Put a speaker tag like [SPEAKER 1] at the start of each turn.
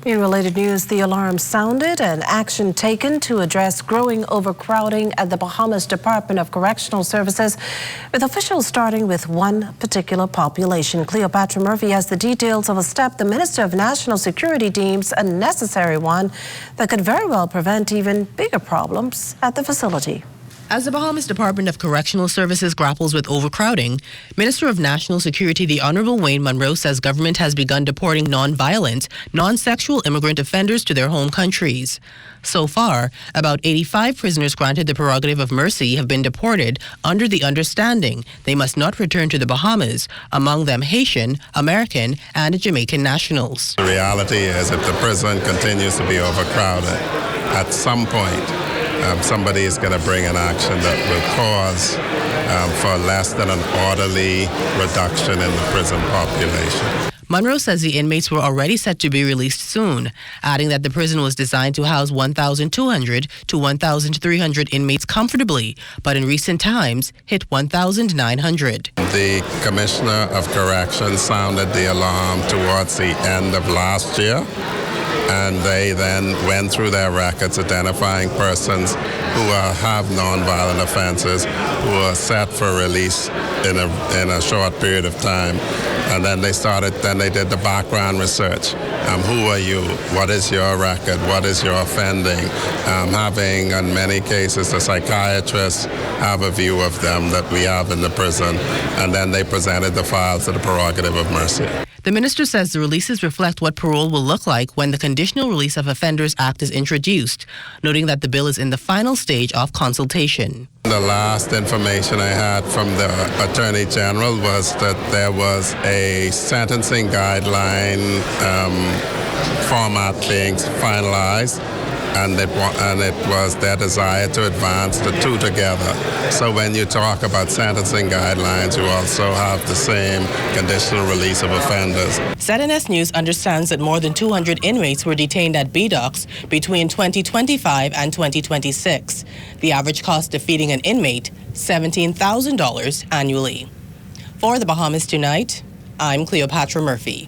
[SPEAKER 1] In related news, the alarm sounded and action taken to address growing overcrowding at the Bahamas Department of Correctional Services, with officials starting with one particular population. Cleopatra Murphy has the details of a step the Minister of National Security deems a necessary one that could very well prevent even bigger problems at the facility.
[SPEAKER 2] As the Bahamas Department of Correctional Services grapples with overcrowding, Minister of National Security the Honorable Wayne Munro says government has begun deporting non-violent, non-sexual immigrant offenders to their home countries. So far, about 85 prisoners granted the prerogative of mercy have been deported under the understanding they must not return to the Bahamas, among them Haitian, American, and Jamaican nationals.
[SPEAKER 3] The reality is if the prison continues to be overcrowded, at some point, somebody is going to bring an action that will cause for less than an orderly reduction in the prison population.
[SPEAKER 2] Munro says the inmates were already set to be released soon, adding that the prison was designed to house 1,200 to 1,300 inmates comfortably, but in recent times hit 1,900.
[SPEAKER 3] The Commissioner of Corrections sounded the alarm towards the end of last year, and they then went through their records identifying persons who have nonviolent offenses who are set for release in a short period of time. And then they did the background research. Who are you? What is your record? What is your offending? Having, in many cases, the psychiatrists have a view of them that we have in the prison. And then they presented the file to the prerogative of mercy.
[SPEAKER 2] The minister says the releases reflect what parole will look like when the Conditional Release of Offenders Act is introduced, noting that the bill is in the final stage of consultation.
[SPEAKER 3] The last information I had from the Attorney General was that there was a sentencing guideline format being finalized, and it was their desire to advance the two together. So when you talk about sentencing guidelines, you also have the same conditional release of offenders.
[SPEAKER 2] ZNS News understands that more than 200 inmates were detained at BDOCs between 2025 and 2026. The average cost of feeding an inmate, $17,000 annually. For the Bahamas Tonight, I'm Cleopatra Murphy.